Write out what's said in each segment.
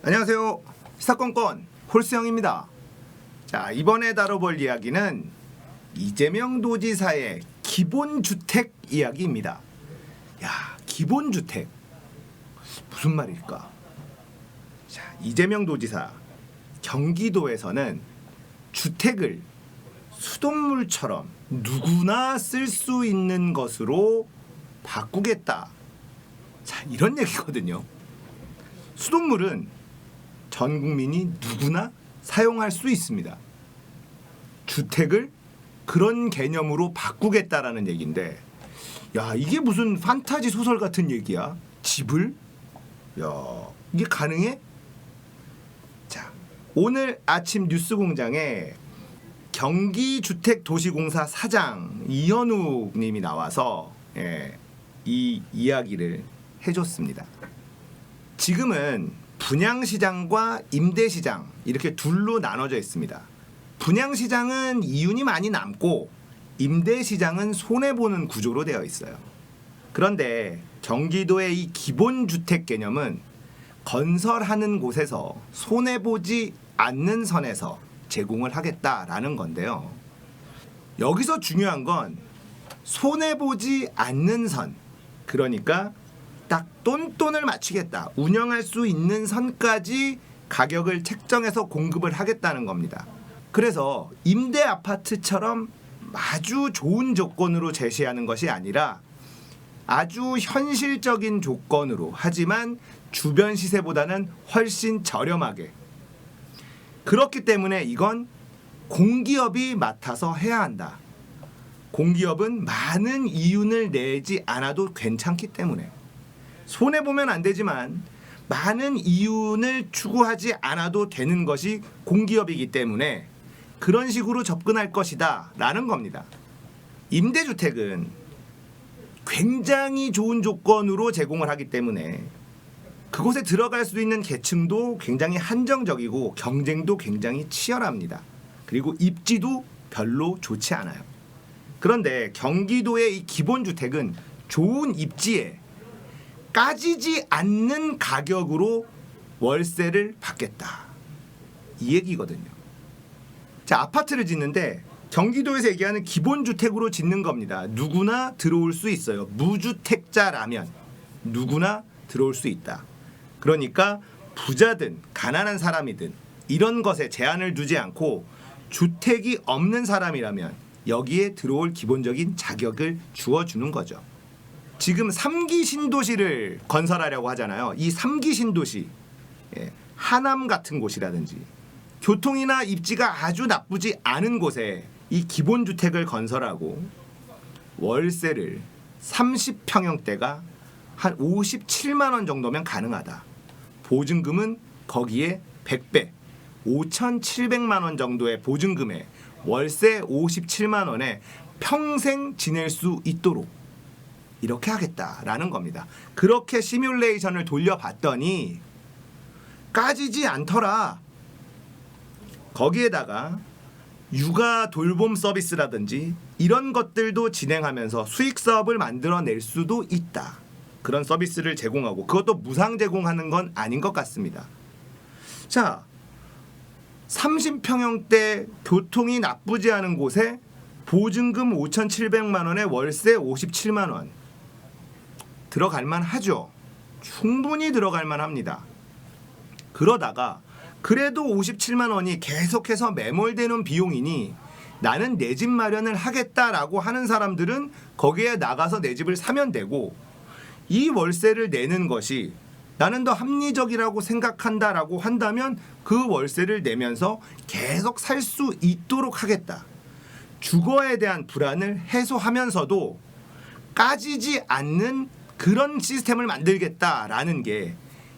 안녕하세요. 시사건건 홀수영입니다. 자, 이번에 다뤄볼 이야기는 이재명 도지사의 기본주택 이야기입니다. 야, 기본주택 무슨 말일까? 자, 이재명 도지사 경기도에서는 주택을 수돗물처럼 누구나 쓸 수 있는 것으로 바꾸겠다. 자, 이런 얘기거든요. 수돗물은 전 국민이 누구나 사용할 수 있습니다. 주택을 그런 개념으로 바꾸겠다라는 얘기인데, 야, 이게 무슨 판타지 소설 같은 얘기야? 집을? 야, 이게 가능해? 자, 오늘 아침 뉴스공장에 경기주택도시공사 사장 이현욱 님이 나와서 이 이야기를 해줬습니다. 지금은 분양시장과 임대시장 이렇게 둘로 나눠져 있습니다. 분양시장은 이윤이 많이 남고 임대시장은 손해보는 구조로 되어 있어요. 그런데 경기도의 이 기본주택 개념은 건설하는 곳에서 손해보지 않는 선에서 제공을 하겠다라는 건데요. 여기서 중요한 건 손해보지 않는 선, 그러니까 딱 똔똔을 맞추겠다, 운영할 수 있는 선까지 가격을 책정해서 공급을 하겠다는 겁니다. 그래서 임대 아파트처럼 아주 좋은 조건으로 제시하는 것이 아니라 아주 현실적인 조건으로, 하지만 주변 시세보다는 훨씬 저렴하게, 그렇기 때문에 이건 공기업이 맡아서 해야 한다. 공기업은 많은 이윤을 내지 않아도 괜찮기 때문에, 손해보면 안 되지만 많은 이윤을 추구하지 않아도 되는 것이 공기업이기 때문에 그런 식으로 접근할 것이다 라는 겁니다. 임대주택은 굉장히 좋은 조건으로 제공을 하기 때문에 그곳에 들어갈 수 있는 계층도 굉장히 한정적이고 경쟁도 굉장히 치열합니다. 그리고 입지도 별로 좋지 않아요. 그런데 경기도의 이 기본주택은 좋은 입지에 까지지 않는 가격으로 월세를 받겠다, 이 얘기거든요. 자, 아파트를 짓는데 경기도에서 얘기하는 기본주택으로 짓는 겁니다. 누구나 들어올 수 있어요. 무주택자라면 누구나 들어올 수 있다. 그러니까 부자든 가난한 사람이든 이런 것에 제한을 두지 않고 주택이 없는 사람이라면 여기에 들어올 기본적인 자격을 주어주는 거죠. 지금 3기 신도시를 건설하려고 하잖아요. 이 3기 신도시, 하남 같은 곳이라든지 교통이나 입지가 아주 나쁘지 않은 곳에 이 기본주택을 건설하고 월세를 30평형대가 한 57만 원 정도면 가능하다. 보증금은 거기에 100배, 5,700만 원 정도의 보증금에 월세 57만 원에 평생 지낼 수 있도록 이렇게 하겠다라는 겁니다. 그렇게 시뮬레이션을 돌려봤더니 까지지 않더라. 거기에다가 육아 돌봄 서비스라든지 이런 것들도 진행하면서 수익 사업을 만들어낼 수도 있다. 그런 서비스를 제공하고, 그것도 무상 제공하는 건 아닌 것 같습니다. 자, 30평형대 교통이 나쁘지 않은 곳에 보증금 5,700만 원에 월세 57만 원. 들어갈 만하죠. 충분히 들어갈 만합니다. 그러다가 그래도 57만 원이 계속해서 매몰되는 비용이니 나는 내 집 마련을 하겠다라고 하는 사람들은 거기에 나가서 내 집을 사면 되고, 이 월세를 내는 것이 나는 더 합리적이라고 생각한다라고 한다면 그 월세를 내면서 계속 살 수 있도록 하겠다. 주거에 대한 불안을 해소하면서도 까지지 않는 그런 시스템을 만들겠다라는 게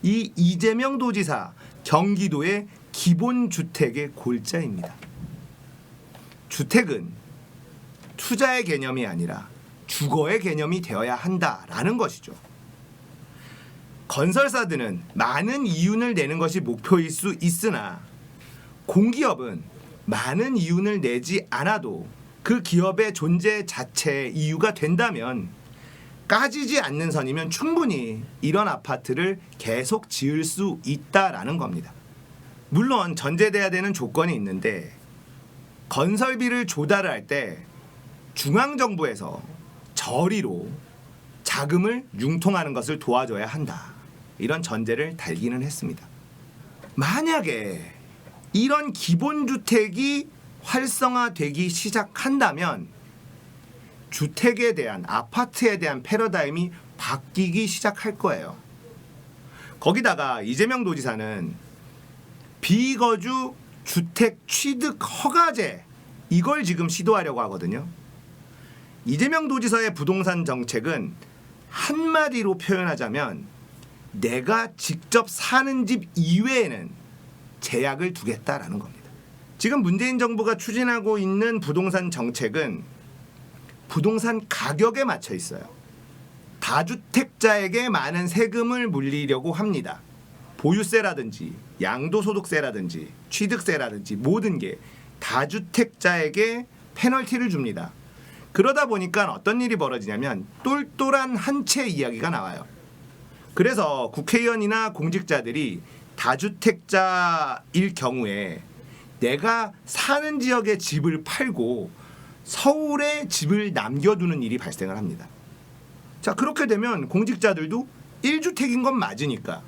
이 이재명 도지사 경기도의 기본주택의 골자입니다. 주택은 투자의 개념이 아니라 주거의 개념이 되어야 한다라는 것이죠. 건설사들은 많은 이윤을 내는 것이 목표일 수 있으나 공기업은 많은 이윤을 내지 않아도 그 기업의 존재 자체의 이유가 된다면 까지지 않는 선이면 충분히 이런 아파트를 계속 지을 수 있다라는 겁니다. 물론 전제돼야 되는 조건이 있는데 건설비를 조달할 때 중앙정부에서 저리로 자금을 융통하는 것을 도와줘야 한다. 이런 전제를 달기는 했습니다. 만약에 이런 기본주택이 활성화되기 시작한다면 주택에 대한, 아파트에 대한 패러다임이 바뀌기 시작할 거예요. 거기다가 이재명 도지사는 비거주 주택 취득 허가제, 이걸 지금 시도하려고 하거든요. 이재명 도지사의 부동산 정책은 한마디로 표현하자면 내가 직접 사는 집 이외에는 제약을 두겠다라는 겁니다. 지금 문재인 정부가 추진하고 있는 부동산 정책은 부동산 가격에 맞춰 있어요. 다주택자에게 많은 세금을 물리려고 합니다. 보유세라든지 양도소득세라든지 취득세라든지 모든 게 다주택자에게 페널티를 줍니다. 그러다 보니까 어떤 일이 벌어지냐면 똘똘한 한 채 이야기가 나와요. 그래서 국회의원이나 공직자들이 다주택자일 경우에 내가 사는 지역의 집을 팔고 서울에 집을 남겨두는 일이 발생을 합니다. 자, 그렇게 되면 공직자들도 1주택인 건 맞으니까.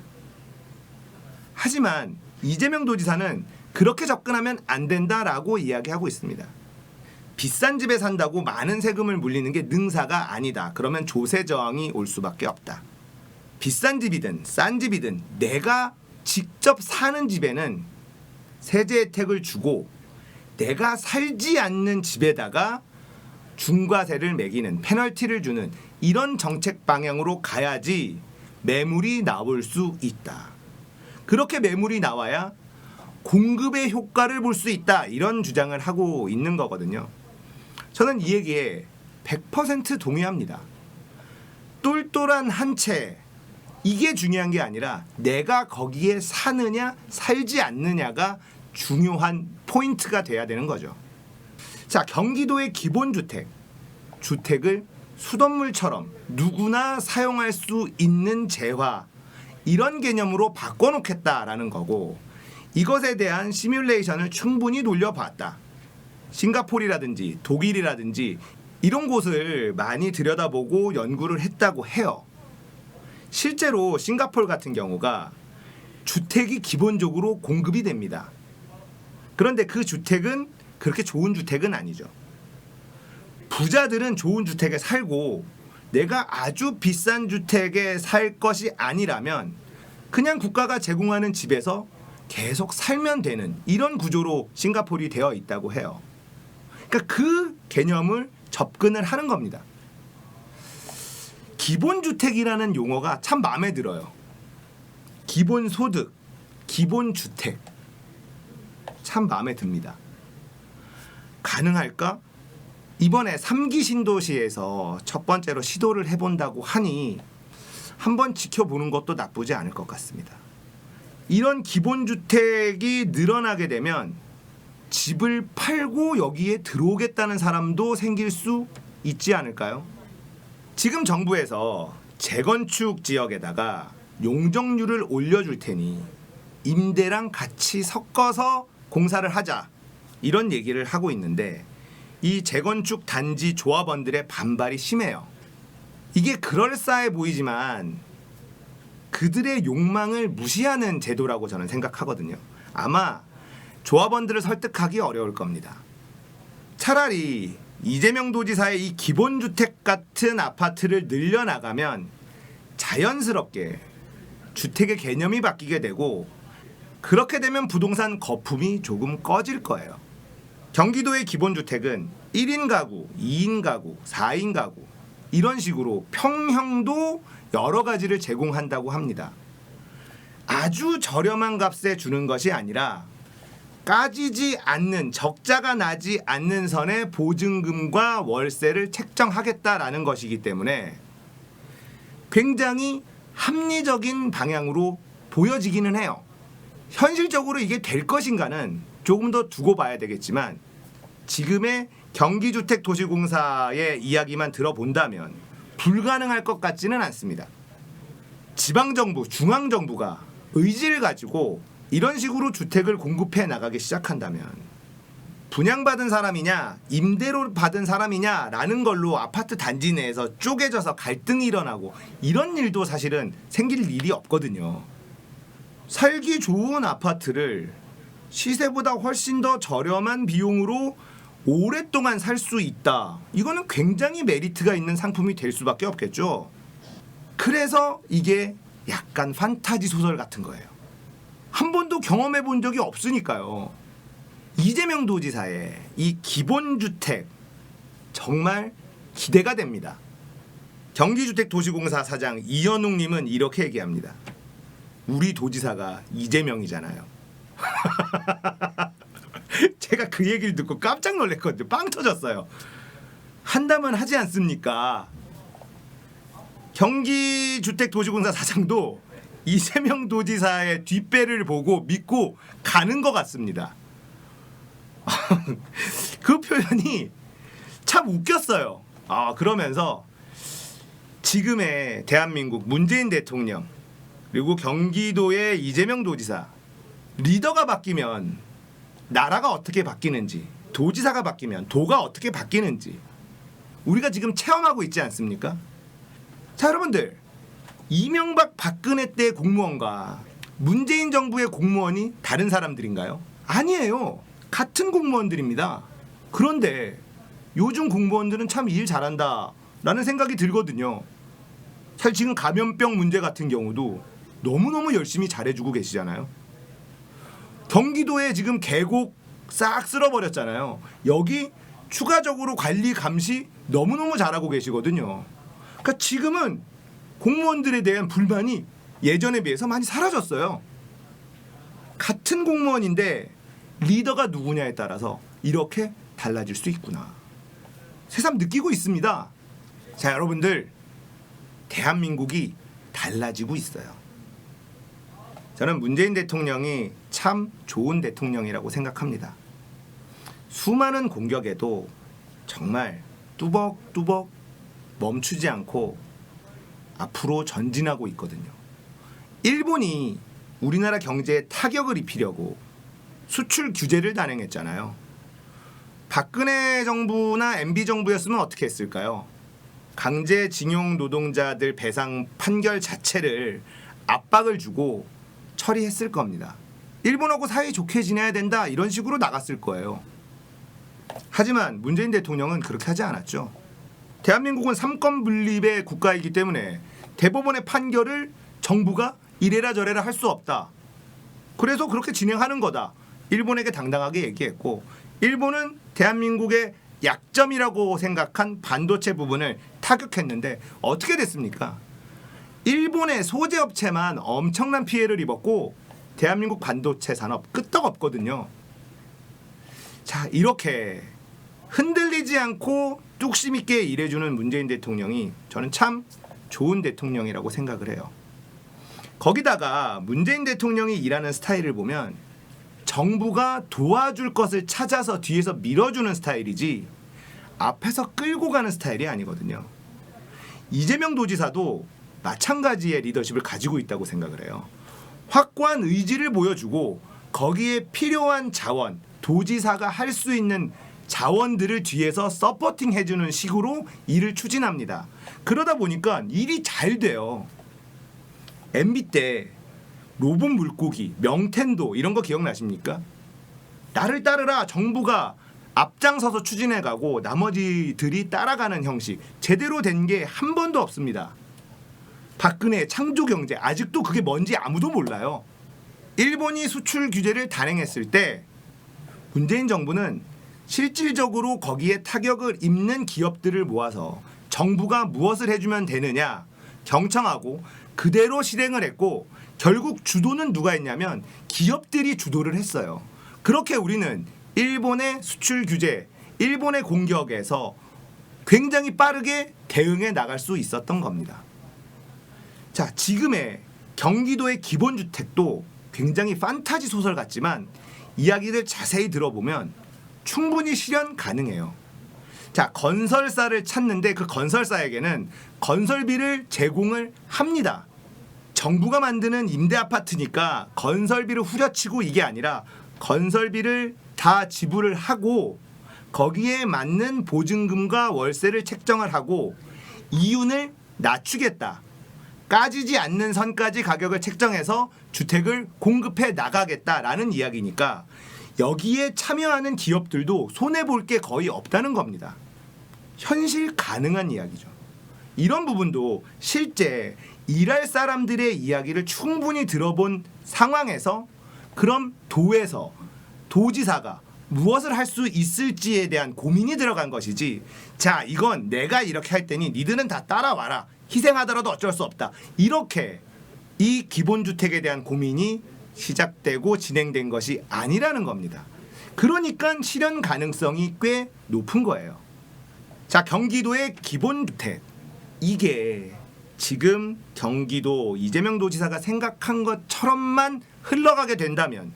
하지만 이재명 도지사는 그렇게 접근하면 안 된다라고 이야기하고 있습니다. 비싼 집에 산다고 많은 세금을 물리는 게 능사가 아니다. 그러면 조세 저항이 올 수밖에 없다. 비싼 집이든 싼 집이든 내가 직접 사는 집에는 세제 혜택을 주고 내가 살지 않는 집에다가 중과세를 매기는, 페널티를 주는 이런 정책 방향으로 가야지 매물이 나올 수 있다. 그렇게 매물이 나와야 공급의 효과를 볼 수 있다. 이런 주장을 하고 있는 거거든요. 저는 이 얘기에 100% 동의합니다. 똘똘한 한 채, 이게 중요한 게 아니라 내가 거기에 사느냐 살지 않느냐가 중요한 포인트가 돼야 되는 거죠. 자, 경기도의 기본주택, 주택을 수돗물처럼 누구나 사용할 수 있는 재화, 이런 개념으로 바꿔놓겠다라는 거고, 이것에 대한 시뮬레이션을 충분히 돌려봤다. 싱가포르라든지 독일이라든지 이런 곳을 많이 들여다보고 연구를 했다고 해요. 실제로 싱가포르 같은 경우가 주택이 기본적으로 공급이 됩니다. 그런데 그 주택은 그렇게 좋은 주택은 아니죠. 부자들은 좋은 주택에 살고 내가 아주 비싼 주택에 살 것이 아니라면 그냥 국가가 제공하는 집에서 계속 살면 되는 이런 구조로 싱가포르이 되어 있다고 해요. 그러니까 그 개념을 접근을 하는 겁니다. 기본주택이라는 용어가 참 마음에 들어요. 기본소득, 기본주택, 참 마음에 듭니다. 가능할까? 이번에 3기 신도시에서 첫 번째로 시도를 해본다고 하니 한번 지켜보는 것도 나쁘지 않을 것 같습니다. 이런 기본주택이 늘어나게 되면 집을 팔고 여기에 들어오겠다는 사람도 생길 수 있지 않을까요? 지금 정부에서 재건축 지역에다가 용적률을 올려줄 테니 임대랑 같이 섞어서 공사를 하자, 이런 얘기를 하고 있는데 이 재건축 단지 조합원들의 반발이 심해요. 이게 그럴싸해 보이지만 그들의 욕망을 무시하는 제도라고 저는 생각하거든요. 아마 조합원들을 설득하기 어려울 겁니다. 차라리 이재명 도지사의 이 기본주택 같은 아파트를 늘려나가면 자연스럽게 주택의 개념이 바뀌게 되고, 그렇게 되면 부동산 거품이 조금 꺼질 거예요. 경기도의 기본주택은 1인 가구, 2인 가구, 4인 가구 이런 식으로 평형도 여러 가지를 제공한다고 합니다. 아주 저렴한 값에 주는 것이 아니라 까지지 않는, 적자가 나지 않는 선의 보증금과 월세를 책정하겠다라는 것이기 때문에 굉장히 합리적인 방향으로 보여지기는 해요. 현실적으로 이게 될 것인가는 조금 더 두고 봐야 되겠지만 지금의 경기주택도시공사의 이야기만 들어본다면 불가능할 것 같지는 않습니다. 지방정부, 중앙정부가 의지를 가지고 이런 식으로 주택을 공급해 나가기 시작한다면 분양받은 사람이냐 임대로 받은 사람이냐라는 걸로 아파트 단지 내에서 쪼개져서 갈등이 일어나고 이런 일도 사실은 생길 일이 없거든요. 살기 좋은 아파트를 시세보다 훨씬 더 저렴한 비용으로 오랫동안 살 수 있다. 이거는 굉장히 메리트가 있는 상품이 될 수밖에 없겠죠. 그래서 이게 약간 판타지 소설 같은 거예요. 한 번도 경험해 본 적이 없으니까요. 이재명 도지사의 이 기본주택 정말 기대가 됩니다. 경기주택도시공사 사장 이현웅님은 이렇게 얘기합니다. 우리 도지사가 이재명이잖아요. 제가 그 얘기를 듣고 깜짝 놀랐거든요. 빵 터졌어요. 한다면 하지 않습니까? 경기주택도시공사 사장도 이재명 도지사의 뒷배를 보고 믿고 가는 것 같습니다. 그 표현이 참 웃겼어요. 그러면서 지금의 대한민국 문재인 대통령 그리고 경기도의 이재명 도지사 리더가 바뀌면 나라가 어떻게 바뀌는지, 도지사가 바뀌면 도가 어떻게 바뀌는지 우리가 지금 체험하고 있지 않습니까? 자, 여러분들, 이명박 박근혜 때 공무원과 문재인 정부의 공무원이 다른 사람들인가요? 아니에요. 같은 공무원들입니다. 그런데 요즘 공무원들은 참 일 잘한다 라는 생각이 들거든요. 사실 지금 감염병 문제 같은 경우도 너무너무 열심히 잘해주고 계시잖아요. 경기도에 지금 계곡 싹 쓸어버렸잖아요. 여기 추가적으로 관리 감시 너무너무 잘하고 계시거든요. 그러니까 지금은 공무원들에 대한 불만이 예전에 비해서 많이 사라졌어요. 같은 공무원인데 리더가 누구냐에 따라서 이렇게 달라질 수 있구나. 새삼 느끼고 있습니다. 자, 여러분들, 대한민국이 달라지고 있어요. 저는 문재인 대통령이 참 좋은 대통령이라고 생각합니다. 수많은 공격에도 정말 뚜벅뚜벅 멈추지 않고 앞으로 전진하고 있거든요. 일본이 우리나라 경제에 타격을 입히려고 수출 규제를 단행했잖아요. 박근혜 정부나 MB 정부였으면 어떻게 했을까요? 강제징용 노동자들 배상 판결 자체를 압박을 주고 처리했을 겁니다. 일본하고 사이 좋게 지내야 된다 이런 식으로 나갔을 거예요. 하지만 문재인 대통령은 그렇게 하지 않았죠. 대한민국은 삼권 분립의 국가이기 때문에 대법원의 판결을 정부가 이래라 저래라 할 수 없다. 그래서 그렇게 진행하는 거다. 일본에게 당당하게 얘기했고, 일본은 대한민국의 약점이라고 생각한 반도체 부분을 타격했는데 어떻게 됐습니까? 일본의 소재업체만 엄청난 피해를 입었고 대한민국 반도체 산업 끄떡없거든요. 자, 이렇게 흔들리지 않고 뚝심 있게 일해주는 문재인 대통령이 저는 참 좋은 대통령이라고 생각을 해요. 거기다가 문재인 대통령이 일하는 스타일을 보면 정부가 도와줄 것을 찾아서 뒤에서 밀어주는 스타일이지 앞에서 끌고 가는 스타일이 아니거든요. 이재명 도지사도 마찬가지의 리더십을 가지고 있다고 생각을 해요. 확고한 의지를 보여주고 거기에 필요한 자원, 도지사가 할 수 있는 자원들을 뒤에서 서포팅 해주는 식으로 일을 추진합니다. 그러다 보니까 일이 잘 돼요. MB 때 로봇 물고기, 명텐도 이런 거 기억나십니까? 나를 따르라 정부가 앞장서서 추진해가고 나머지들이 따라가는 형식 제대로 된 게 한 번도 없습니다. 박근혜의 창조경제 아직도 그게 뭔지 아무도 몰라요. 일본이 수출 규제를 단행했을 때 문재인 정부는 실질적으로 거기에 타격을 입는 기업들을 모아서 정부가 무엇을 해주면 되느냐 경청하고 그대로 실행을 했고 결국 주도는 누가 했냐면 기업들이 주도를 했어요. 그렇게 우리는 일본의 수출 규제, 일본의 공격에서 굉장히 빠르게 대응해 나갈 수 있었던 겁니다. 자, 지금의 경기도의 기본주택도 굉장히 판타지 소설 같지만 이야기를 자세히 들어보면 충분히 실현 가능해요. 자, 건설사를 찾는데 그 건설사에게는 건설비를 제공을 합니다. 정부가 만드는 임대 아파트니까 건설비를 후려치고 이게 아니라 건설비를 다 지불을 하고 거기에 맞는 보증금과 월세를 책정을 하고 이윤을 낮추겠다. 까지지 않는 선까지 가격을 책정해서 주택을 공급해 나가겠다라는 이야기니까 여기에 참여하는 기업들도 손해볼 게 거의 없다는 겁니다. 현실 가능한 이야기죠. 이런 부분도 실제 일할 사람들의 이야기를 충분히 들어본 상황에서 그럼 도에서 도지사가 무엇을 할 수 있을지에 대한 고민이 들어간 것이지, 자 이건 내가 이렇게 할 테니 니들은 다 따라와라, 희생하더라도 어쩔 수 없다, 이렇게 이 기본주택에 대한 고민이 시작되고 진행된 것이 아니라는 겁니다. 그러니까 실현 가능성이 꽤 높은 거예요. 자, 경기도의 기본주택, 이게 지금 경기도 이재명 도지사가 생각한 것처럼만 흘러가게 된다면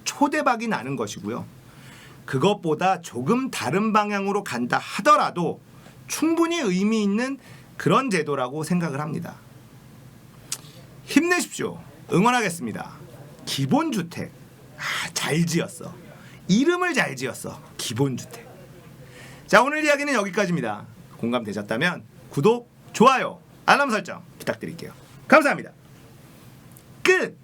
초대박이 나는 것이고요. 그것보다 조금 다른 방향으로 간다 하더라도 충분히 의미 있는 그런 제도라고 생각을 합니다. 힘내십시오. 응원하겠습니다. 기본주택, 잘 지었어. 이름을 잘 지었어. 기본주택. 자, 오늘 이야기는 여기까지입니다. 공감되셨다면 구독, 좋아요, 알람 설정 부탁드릴게요. 감사합니다. 끝.